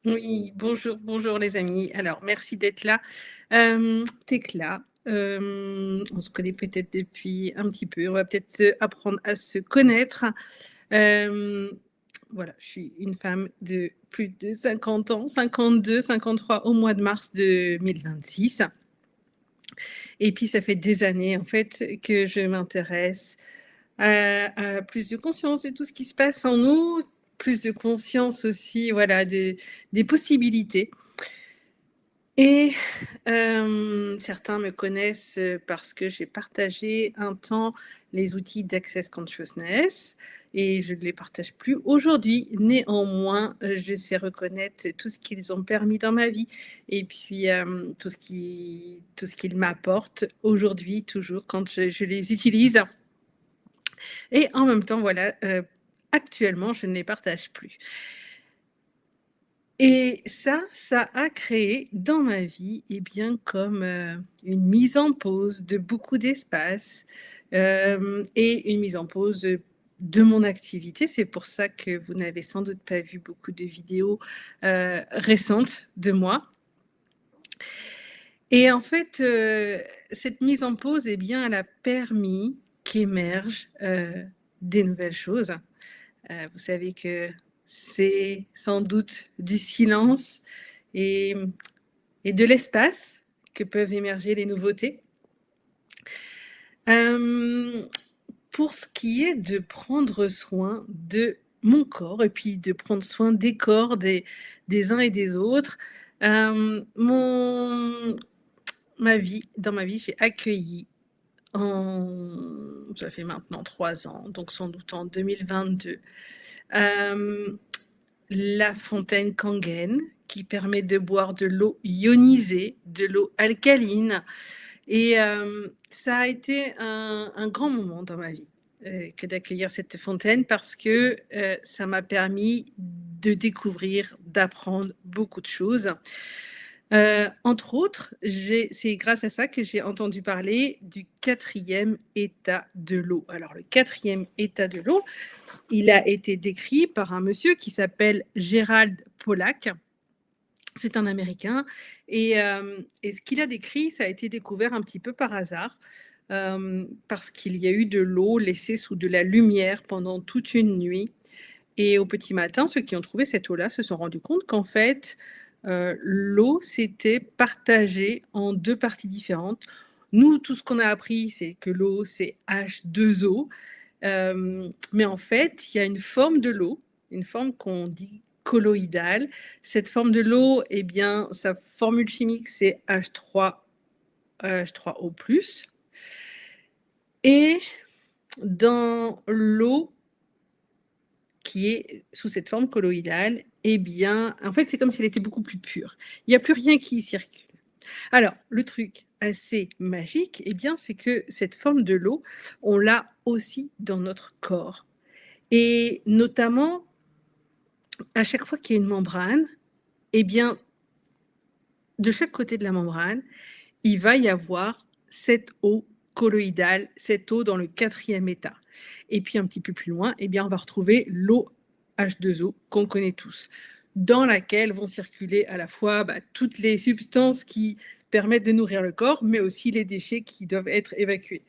Oui, bonjour, bonjour les amis. Alors merci d'être là. Tekla, on se connaît peut-être depuis un petit peu, on va peut-être apprendre à se connaître. Hem, voilà, je suis une femme de plus de 50 ans, 52, 53 au mois de mars 2026 et puis ça fait des années en fait que je m'intéresse à plus de conscience de tout ce qui se passe en nous, plus de conscience aussi, voilà, des possibilités. Et certains me connaissent, parce que j'ai partagé un temps les outils d'Access Consciousness et je ne les partage plus aujourd'hui. Néanmoins, je sais reconnaître tout ce qu'ils ont permis dans ma vie et puis, tout ce qu'ils m'apportent aujourd'hui, toujours quand je les utilise et en même temps, voilà, actuellement, je ne les partage plus. Et ça a créé dans ma vie, eh bien, comme, une mise en pause de beaucoup d'espace, et une mise en pause, de mon activité. C'est pour ça que vous n'avez sans doute pas vu beaucoup de vidéos, récentes de moi. Et en fait, cette mise en pause, eh bien, elle a permis qu'émergent, des nouvelles choses. Vous savez que c'est sans doute du silence et et de l'espace que peuvent émerger les nouveautés. Hem, pour ce qui est de prendre soin de mon corps et puis de prendre soin des corps des uns et des autres, mon ma vie dans ma vie, j'ai accueilli ça fait maintenant 3 ans, donc sans doute en 2022, hem, la fontaine Kangen qui permet de boire de l'eau ionisée, de l'eau alcaline. Et ça a été un grand moment dans ma vie, que d'accueillir cette fontaine parce que, ça m'a permis de découvrir, d'apprendre beaucoup de choses. Entre autres, c'est grâce à ça que j'ai entendu parler du quatrième état de l'eau. Alors le quatrième état de l'eau, il a été décrit par un monsieur qui s'appelle Gerald Pollack. C'est un Américain et ce qu'il a décrit, ça a été découvert un petit peu par hasard, parce qu'il y a eu de l'eau laissée sous de la lumière pendant toute une nuit et au petit matin, ceux qui ont trouvé cette eau-là se sont rendus compte qu'en fait, l'eau s'était partagée en 2 parties différentes. Nous, tout ce qu'on a appris, c'est que l'eau, c'est H2O. Mais en fait, il y a une forme de l'eau, une forme qu'on dit colloïdale. Cette forme de l'eau, eh bien, sa formule chimique, c'est H3O+. Et dans l'eau qui est sous cette forme colloïdale, eh bien, en fait, c'est comme si elle était beaucoup plus pure. Il n'y a plus rien qui y circule. Alors, le truc assez magique, eh bien, c'est que cette forme de l'eau, on l'a aussi dans notre corps et notamment à chaque fois qu'il y a une membrane, eh bien, de chaque côté de la membrane, il va y avoir cette eau colloïdale, cette eau dans le quatrième état. Et puis un petit peu plus loin, eh bien, on va retrouver l'eau H2O qu'on connaît tous, dans laquelle vont circuler à la fois toutes les substances qui permettent de nourrir le corps, mais aussi les déchets qui doivent être évacués.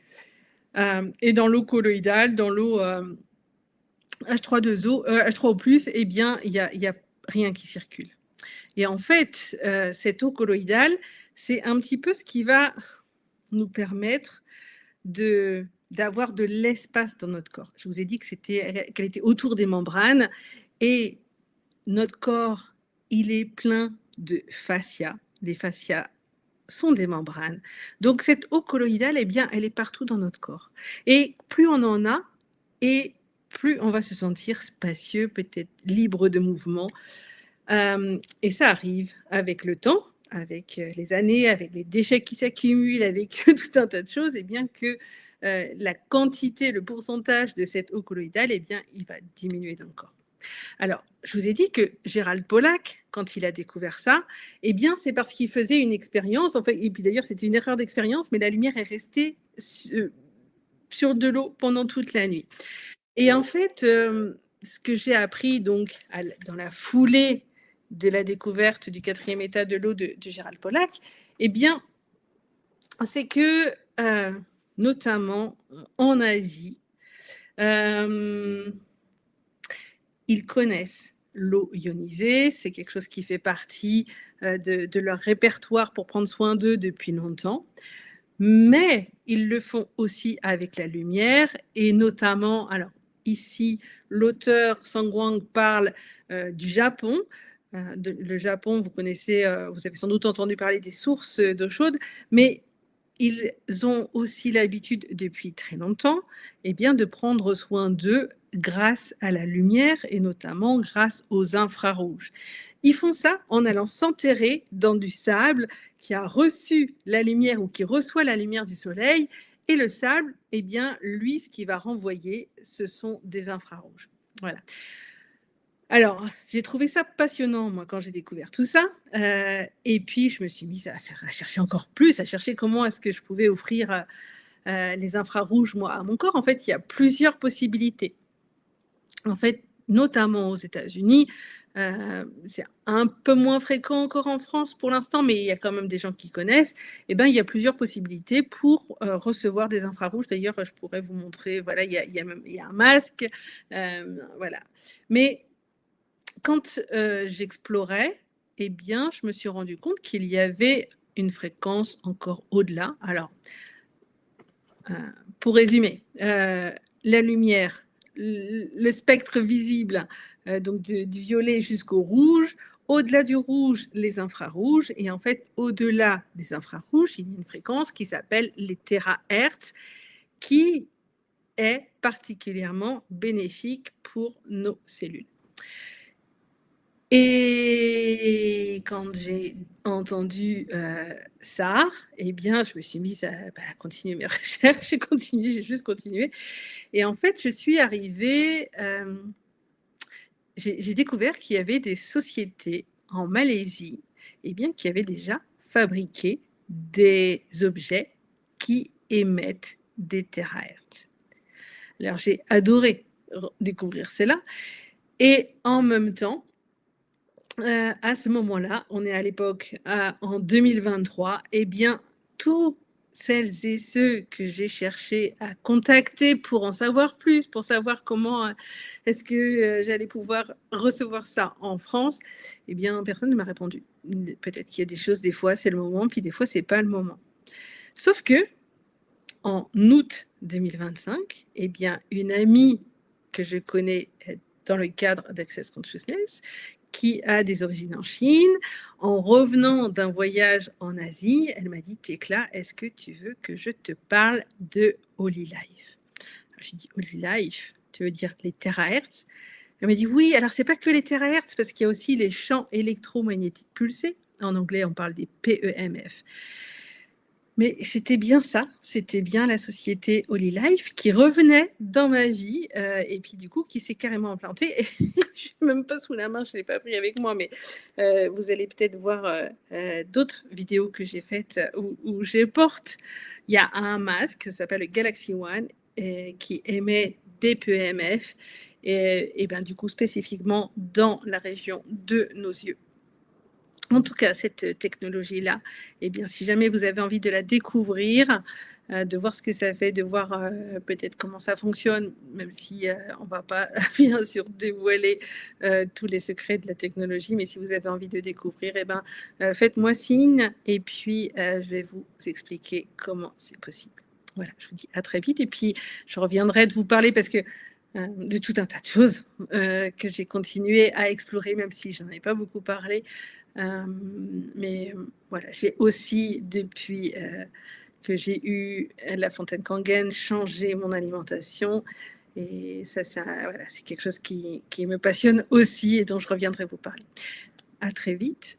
Et dans l'eau colloïdale, dans l'eau H3O, H3O+, eh bien, il y a rien qui circule. Et en fait, cette eau colloïdale, c'est un petit peu ce qui va nous permettre d'avoir de l'espace dans notre corps. Je vous ai dit qu'elle était autour des membranes et notre corps, il est plein de fascia. Les fascias sont des membranes. Donc cette eau colloïdale, eh bien, elle est partout dans notre corps. Et plus on en a, et plus on va se sentir spacieux, peut-être libre de mouvement. Et ça arrive avec le temps, avec les années, avec les déchets qui s'accumulent, avec tout un tas de choses, et bien que la quantité, le pourcentage de cette eau colloïdale, eh bien, il va diminuer dans le corps. Alors, je vous ai dit que Gérald Pollack, quand il a découvert ça, eh bien, c'est parce qu'il faisait une expérience, en fait, et puis d'ailleurs, c'était une erreur d'expérience, mais la lumière est restée sur de l'eau pendant toute la nuit. Et en fait, ce que j'ai appris donc dans la foulée de la découverte du 4e état de l'eau de Gérald Pollack, eh bien, c'est que, notamment en Asie, ils connaissent l'eau ionisée, c'est quelque chose qui fait partie de leur répertoire pour prendre soin d'eux depuis longtemps. Mais ils le font aussi avec la lumière et notamment, alors ici, l'auteur Song Wang parle du Japon. Le Japon, vous connaissez, vous avez sans doute entendu parler des sources d'eau chaude, mais ils ont aussi l'habitude depuis très longtemps de prendre soin d'eux grâce à la lumière et notamment grâce aux infrarouges. Ils font ça en allant s'enterrer dans du sable qui a reçu la lumière ou qui reçoit la lumière du soleil. Et le sable, lui, ce qu'il va renvoyer, ce sont des infrarouges. Voilà. Alors, j'ai trouvé ça passionnant, moi, quand j'ai découvert tout ça. Et puis, je me suis mise à chercher encore plus, à chercher comment est-ce que je pouvais offrir les infrarouges, moi, à mon corps. En fait, il y a plusieurs possibilités. En fait, notamment aux États-Unis, c'est un peu moins fréquent encore en France pour l'instant, mais il y a quand même des gens qui connaissent. Il y a plusieurs possibilités pour recevoir des infrarouges. D'ailleurs, je pourrais vous montrer, voilà, il y a un masque, voilà. Mais quand j'explorais, je me suis rendu compte qu'il y avait une fréquence encore au-delà. Alors, pour résumer, la lumière, le spectre visible, donc du violet jusqu'au rouge, au-delà du rouge, les infrarouges, et en fait, au-delà des infrarouges, il y a une fréquence qui s'appelle les térahertz, qui est particulièrement bénéfique pour nos cellules. Et quand j'ai entendu ça, je me suis mise à continuer mes recherches. J'ai juste continué. Et en fait, je suis arrivée, j'ai découvert qu'il y avait des sociétés en Malaisie qui avaient déjà fabriqué des objets qui émettent des térahertz. Alors, j'ai adoré découvrir cela. Et en même temps, à ce moment-là, on est à l'époque, en 2023, tous celles et ceux que j'ai cherché à contacter pour en savoir plus, pour savoir comment est-ce que j'allais pouvoir recevoir ça en France, personne ne m'a répondu. Peut-être qu'il y a des choses, des fois c'est le moment, puis des fois c'est pas le moment. Sauf que, en août 2025, une amie que je connais dans le cadre d'Access Consciousness, qui a des origines en Chine, en revenant d'un voyage en Asie, elle m'a dit: Thécla, est-ce que tu veux que je te parle de Holy Life? J'ai dit: Holy Life, tu veux dire les térahertz? Elle m'a dit: oui, alors c'est pas que les térahertz, parce qu'il y a aussi les champs électromagnétiques pulsés. En anglais, on parle des PEMF. Mais c'était bien ça, c'était bien la société Holy Life qui revenait dans ma vie et puis du coup qui s'est carrément implantée. Et je ne suis même pas sous la main, je ne l'ai pas pris avec moi, mais vous allez peut-être voir d'autres vidéos que j'ai faites où je porte. Il y a un masque, ça s'appelle le Galaxy One, qui émet des PEMF et du coup spécifiquement dans la région de nos yeux. En tout cas, cette technologie-là, si jamais vous avez envie de la découvrir, de voir ce que ça fait, de voir peut-être comment ça fonctionne, même si on ne va pas bien sûr dévoiler tous les secrets de la technologie, mais si vous avez envie de découvrir, faites-moi signe et puis je vais vous expliquer comment c'est possible. Voilà, je vous dis à très vite et puis je reviendrai de vous parler parce que de tout un tas de choses que j'ai continué à explorer, même si je n'en ai pas beaucoup parlé. Mais voilà, j'ai aussi, depuis que j'ai eu la fontaine Kangen, changé mon alimentation. Et ça voilà, c'est quelque chose qui me passionne aussi et dont je reviendrai vous parler. À très vite.